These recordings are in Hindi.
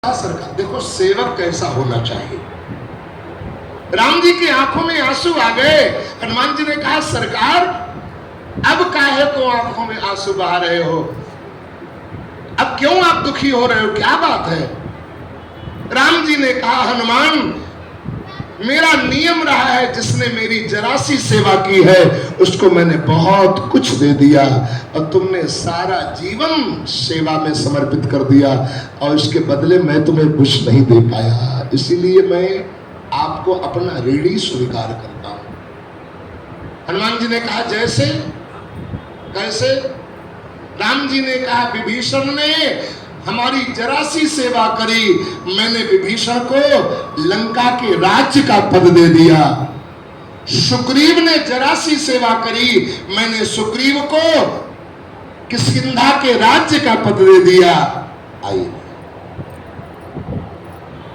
सरकार देखो सेवक कैसा होना चाहिए। राम जी की आंखों में आंसू आ गए। हनुमान जी ने कहा सरकार अब काहे को आंखों में आंसू बहा रहे हो, अब क्यों आप दुखी हो रहे हो, क्या बात है। राम जी ने कहा हनुमान मेरा नियम रहा है जिसने मेरी जरा सी सेवा की है उसको मैंने बहुत कुछ दे दिया और तुमने सारा जीवन सेवा में समर्पित कर दिया और इसके बदले मैं तुम्हें कुछ नहीं दे पाया, इसीलिए मैं आपको अपना ऋणी स्वीकार करता हूं। हनुमान जी ने कहा जैसे कैसे। राम जी ने कहा विभीषण ने हमारी जरा सी सेवा करी, मैंने विभीषण को लंका के राज्य का पद दे दिया। सुग्रीव ने जरा सी सेवा करी, मैंने सुग्रीव को किष्किंधा के राज्य का पद दे दिया। आइए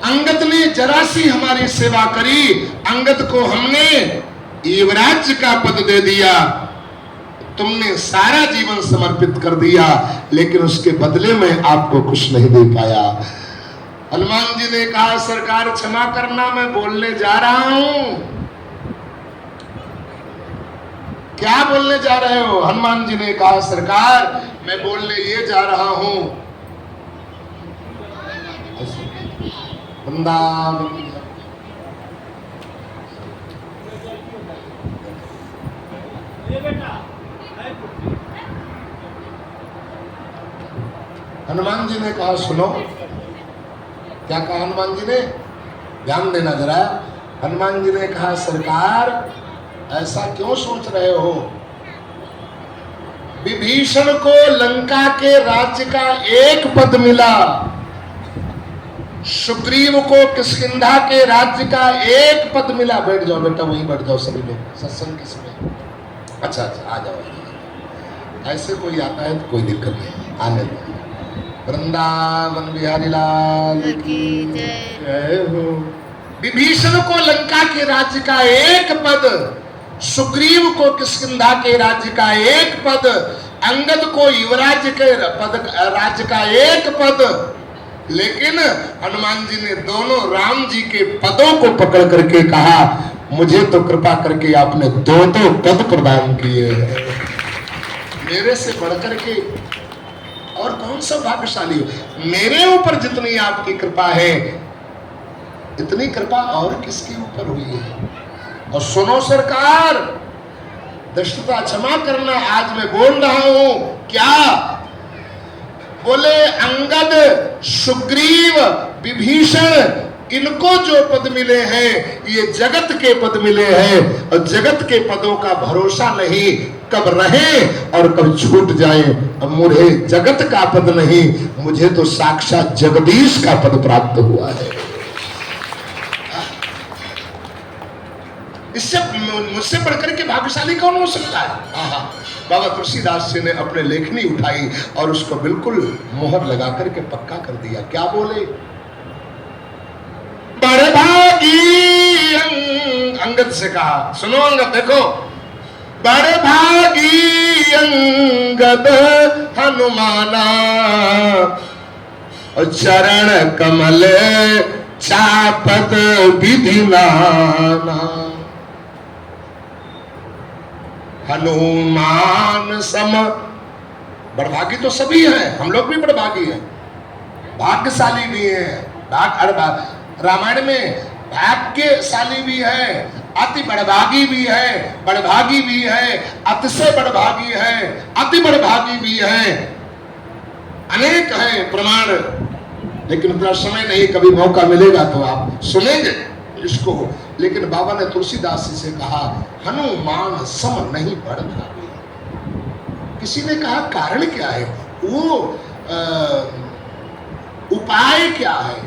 अंगद ने जरा सी हमारी सेवा करी, अंगद को हमने युवराज्य का पद दे दिया। तुमने सारा जीवन समर्पित कर दिया लेकिन उसके बदले में आपको कुछ नहीं दे पाया। हनुमान जी ने कहा सरकार क्षमा करना, मैं बोलने जा रहा हूं। क्या बोलने जा रहे हो। हनुमान जी ने कहा सरकार मैं बोलने ये जा रहा हूं वृंदावन। हनुमान जी ने कहा सुनो। क्या कहा हनुमान जी ने, ध्यान देना जरा। हनुमान जी ने कहा सरकार ऐसा क्यों सोच रहे हो, विभीषण को लंका के राज्य का एक पद मिला, सुग्रीव को किष्किंधा के राज्य का एक पद मिला। बैठ जाओ बेटा, वहीं बैठ जाओ सभी लोग, सत्संग के समय। अच्छा आ जाओ। ऐसे कोई आता है तो कोई दिक्कत नहीं, आने दो। वृंदावन बिहारी लाल की जय हो। विभीषण को लंका के राज्य का एक पद, सुग्रीव को किष्किंधा के राज्य का एक पद, अंगद को युवराज के पद राज्य का एक पद। लेकिन हनुमान जी ने दोनों राम जी के पदों को पकड़ करके कहा मुझे तो कृपा करके आपने दो पद प्रदान किए, मेरे से बढ़कर के और कौन सा भाग्यशाली हो। मेरे ऊपर जितनी आपकी कृपा है इतनी कृपा और किसके ऊपर हुई है। और सुनो सरकार दृष्टता क्षमा करना, आज मैं बोल रहा हूं। क्या बोले, अंगद सुग्रीव विभीषण इनको जो पद मिले हैं ये जगत के पद मिले हैं और जगत के पदों का भरोसा नहीं, कब रहे और कब छूट जाए। अब मुझे जगत का पद नहीं, मुझे तो साक्षात जगदीश का पद प्राप्त हुआ है। इससे मुझसे बढ़कर के भाग्यशाली कौन हो सकता है। बाबा तुलसीदास जी ने अपने लेखनी उठाई और उसको बिल्कुल मोहर लगा करके पक्का कर दिया। क्या बोले, बड़े भागी अंगद से कहा, सुनो अंगद देखो, बड़े भागी अंगद हनुमाना और चरण कमल चापत विधि नाना। हनुमान सम, बड़भागी तो सभी हैं, हम लोग भी बड़भागी हैं, भाग्यशाली भी हैं। रामायण में भाग्यशाली भी है, अति बड़भागी भी है, बड़भागी भी है, अतिशय बड़भागी है, अति बड़भागी भी है, अनेक है प्रमाण। लेकिन उतना समय नहीं, कभी मौका मिलेगा तो आप सुनेंगे इसको। लेकिन बाबा ने तुलसीदास जी से कहा हनुमान सम नहीं बड़भागी। किसी ने कहा कारण क्या है, वो उपाय क्या है,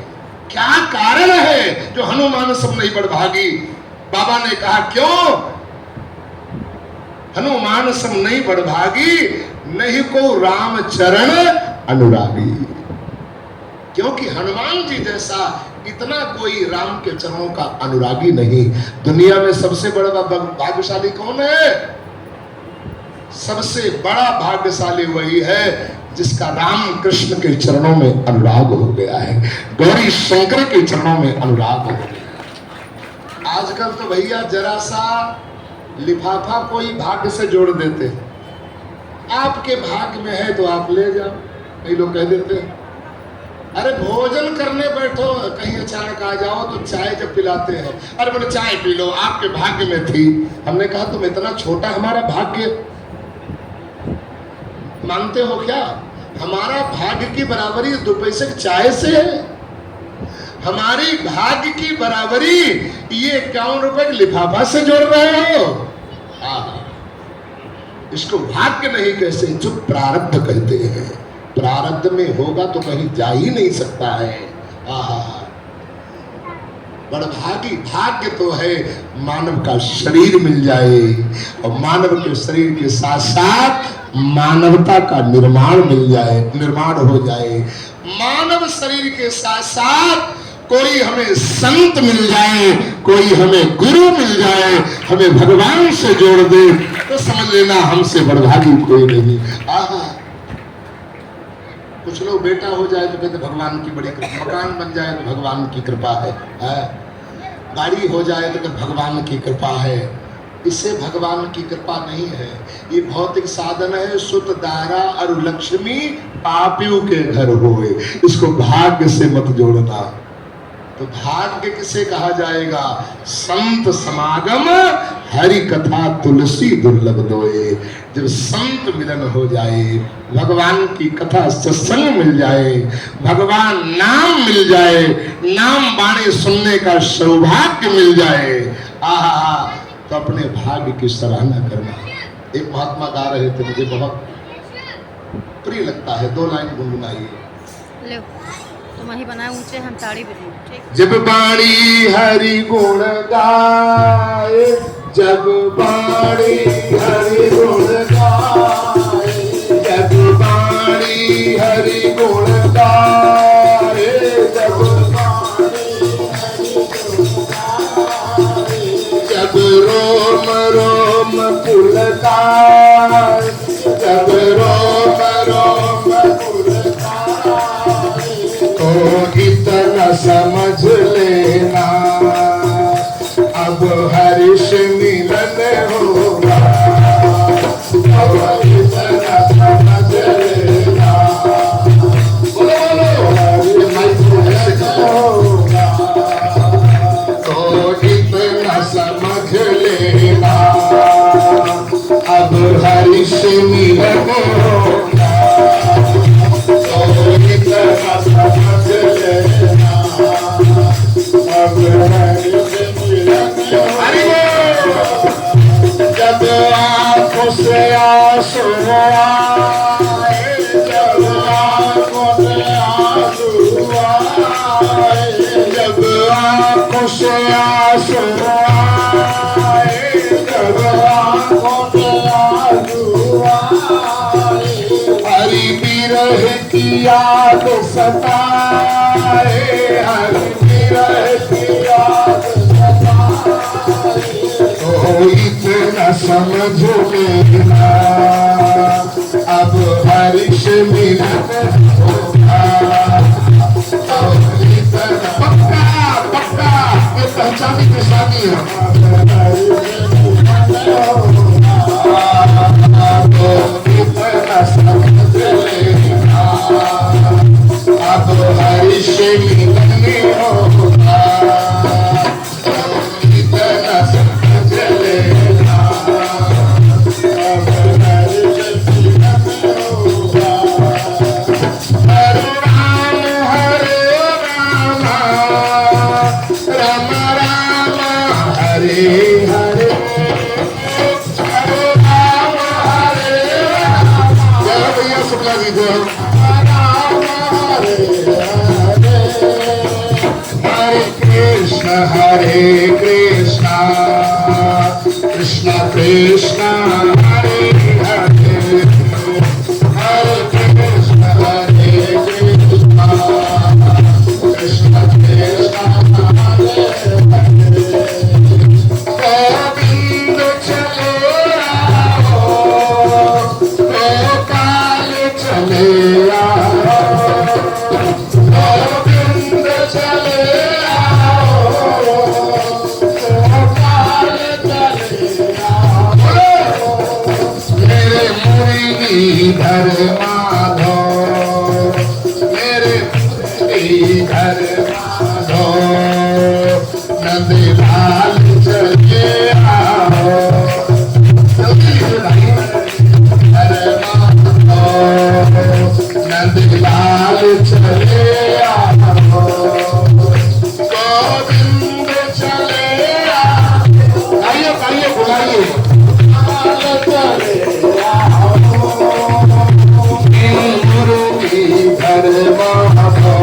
क्या कारण है जो हनुमान सम नहीं बड़भागी। बाबा ने कहा क्यों हनुमान सम नहीं बड़भागी, नहीं को राम चरण अनुरागी। क्योंकि हनुमान जी जैसा इतना कोई राम के चरणों का अनुरागी नहीं। दुनिया में सबसे बड़ा भाग्यशाली कौन है, सबसे बड़ा भाग्यशाली वही है जिसका राम कृष्ण के चरणों में अनुराग हो गया है, गौरी शंकर के चरणों में अनुराग हो गया। आजकल तो भैया जरा सा लिफाफा कोई भाग्य से जोड़ देते हैं, आपके भाग्य में है तो आप ले जाओ। कई लोग कह देते हैं अरे भोजन करने बैठो, कहीं अचानक आ जाओ तो चाय जब पिलाते हैं, अरे बोले चाय पी लो, आपके भाग्य में थी। हमने कहा तुम इतना छोटा हमारा भाग्य मानते हो क्या? हमारा भाग्य की बराबरी 2 पैसे की चाय से है। हमारी भाग्य की बराबरी ये 51 रुपए के लिफाफा से जोड़ रहे हो। इसको भाग्य नहीं कैसे, जो प्रारब्ध कहते हैं। प्रारब्ध में होगा तो कहीं जा ही नहीं सकता है। बड़ा भाग्य तो है मानव का शरीर मिल जाए और मानव के शरीर के साथ साथ मानवता का निर्माण हो जाए। मानव शरीर के साथ साथ कोई हमें संत मिल जाए, कोई हमें गुरु मिल जाए, हमें भगवान से जोड़ दे तो समझ लेना हमसे बड़भागी कोई नहीं। कुछ लोग बेटा हो जाए तो कहते भगवान की बड़ी कृपा, मकान बन जाए तो भगवान की कृपा है, गाड़ी हो जाए तो भगवान की कृपा है। इससे भगवान की कृपा नहीं है, ये भौतिक साधन है। सुत दारा और लक्ष्मी पापियों के घर होए, इसको भाग्य से मत जोड़ना। तो भाग्य किसे कहा जाएगा? संत समागम हरि कथा तुलसी दुर्लभ दोए। जब संत मिलन हो जाए, भगवान की कथा सत्संग मिल जाए, भगवान नाम मिल जाए, नाम बाणी सुनने का सौभाग्य मिल जाए, तो अपने भाग्य की सराहना करना। एक महात्मा गा रहे थे, मुझे बहुत प्रिय लगता है, 2 लाइन गुनगुनाइए। तो वही बनाए ऊंचे, हम ताड़ी बजाएं। जब बाणी हरि गुण गाए, जब बाणी हरि गुण गाए, जब बाणी हरि गुण गाए, जब बाणी हरि गुण गाए, जब रोम रोम पुलकाए, जब रोम रोम पुलकाए, तो इतना समझ लेना अब हर्ष मिलन होगा। अब इतना समझ लेना, बोलो होगा, तो इतना समझ लेना अब हर्ष मिलन होगा। तो इतना समझ लेना अब हर्ष मिलन होगा। जब आंखों से आंसू आए, जब आंखों से आंसू आए, जब आंखों से आंसू आए, जब आंखों से आंसू आए, हरि विरह की याद सताए, हरि विरह की याद सताए, तो इतना समझ लेना अब हर्ष मिलन होगा। पक्का ये पहचानी निशानी है। तो इतना समझ लेना अब हर्ष मिलन होगा। इतना समझ लेना अब हर्ष मिलन होगा। हरे राम राम राम हरे हरे, हरे राम जय भैया शुक्ला जी को। राम हरे हरे, हरे कृष्ण कृष्ण कृष्ण हरे हरे, हरे कृष्ण कृष्ण कृष्ण हरे हरे। गोविंद चले आओ, गोपाल चले घर माधो नंदलाल चले आओ जल्दी से भाई घर माधो नंदलाल चले आओ गोविंद चले आओ आइए आइए बुलाइए चले आओ मुरली घर माधो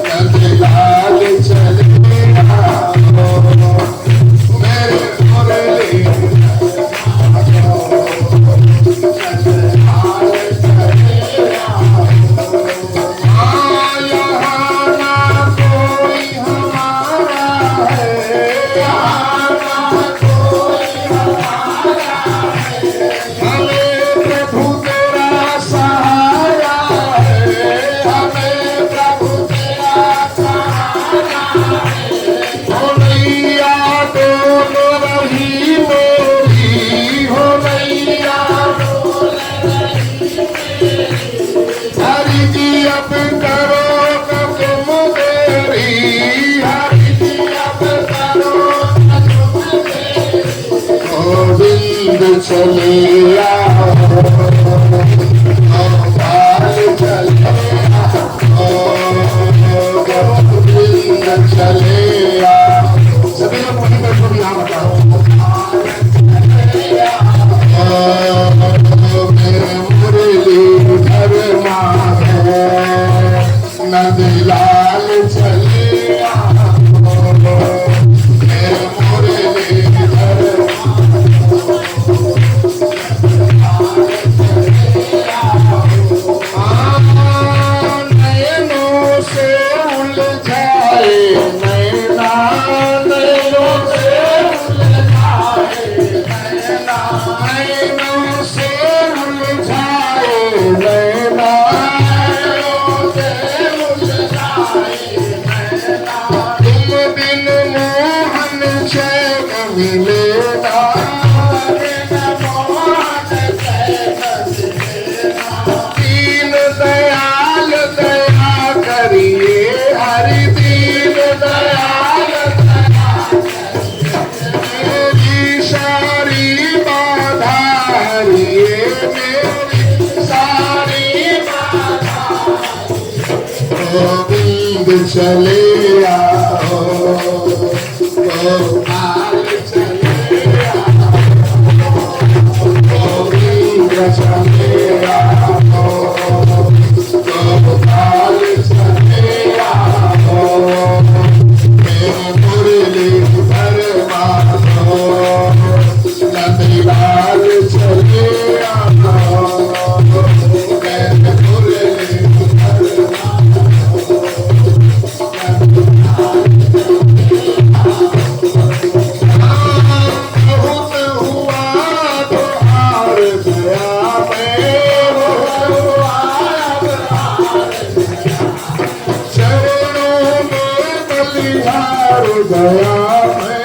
नंदलाल चले आओ मेरे मुरली नंदलाल चले आओ यहाँ ना कोई हमारा है यहाँ ना कोई हमारा है हमें प्रभु तेरा सहारा है हमें प्रभु तेरा सहारा है हो नैया डोल रही मेरी हो नैया डोल रही हरि जी अब करो न तुम देरी हरि जी अब करो न तुम देरी गोविंद चले आओ गोपाल चले आओ गोविंद चले आओ सभी लोग वहीं पर थोड़ी यहाँ बताओ मेरे मुरली घर माधो नंदलाल चले आओ मेरे मुरली घर नयनों से उलझाए नैना नयनों से उलझाए नैना नयनों से उलझाए नैना नयनों से उलझाए नैना तुम बिन मोहन चैन मिलेगा दीन दयाल दया करिए हरि दीन दयाल दया मेरी सारी बाधा हरिए मेरी सारी बाधा गोविंद चले आओ गोपाल चले आओ गोविंद चले आओ गोपाल चले आओ मेरे मुरली घर माधो नंदलाल चले आओ मेरे मुरली घर बहुत हुआ तो हार गया मैं बहुत हुआ चरणों में बलिहार गया मैं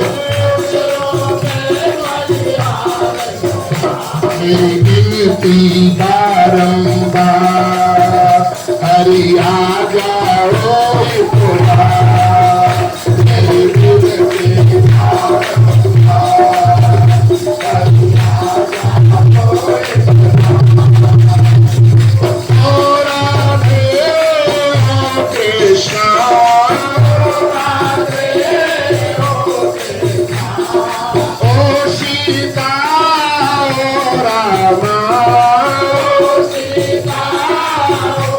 मेरी गिनती बारंबार हरि आ जाओ एक बार मेरी गिनती बारंबार हरि आ जाओ एक बार ओ राधे ओ कृष्णा ओ सीता ओ रामा ओ सीता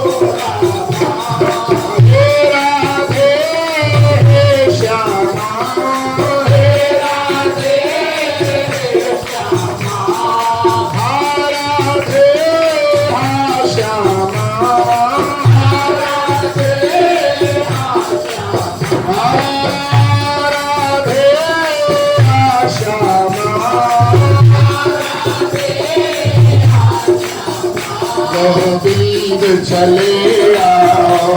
ओ रामा हे राधे हे श्यामा हे राधे हे श्यामा हा राधे हा श्यामा हा राधे हा श्यामा राधे श्यामा गोविंद चले आओ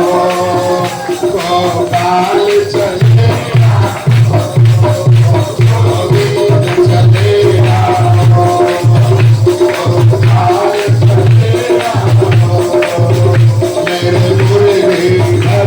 गोपाल चले आओ गोविंद चले आओ गोपाल चले आओ मेरे मुरली घर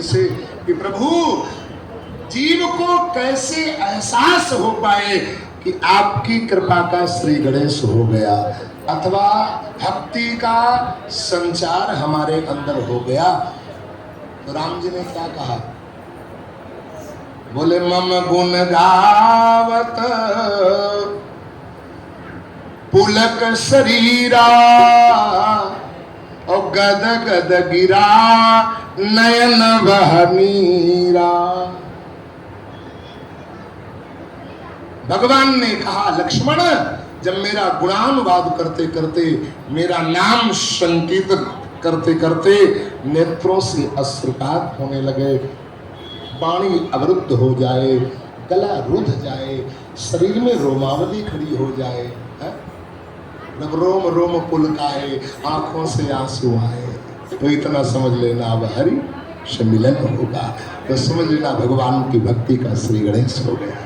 से कि प्रभु जीव को कैसे एहसास हो पाए कि आपकी कृपा का श्री गणेश हो गया, अथवा भक्ति का संचार हमारे अंदर हो गया। तो राम जी ने क्या कहा? बोले मम गुण गावत पुलक शरीरा और गद गद गिरा नयन बहनीरा। भगवान ने कहा लक्ष्मण, जब मेरा गुणानुवाद करते करते, मेरा नाम संकीर्तन करते करते नेत्रों से अश्रुपात होने लगे, वाणी अवरुद्ध हो जाए, गला रुध जाए, शरीर में रोमावली खड़ी हो जाए, जब रोम रोम पुलकाए, आंखों से आंसू आए, तो इतना समझ लेना अब हरि से मिलन होगा। तो समझ लेना भगवान की भक्ति का श्री गणेश हो गया।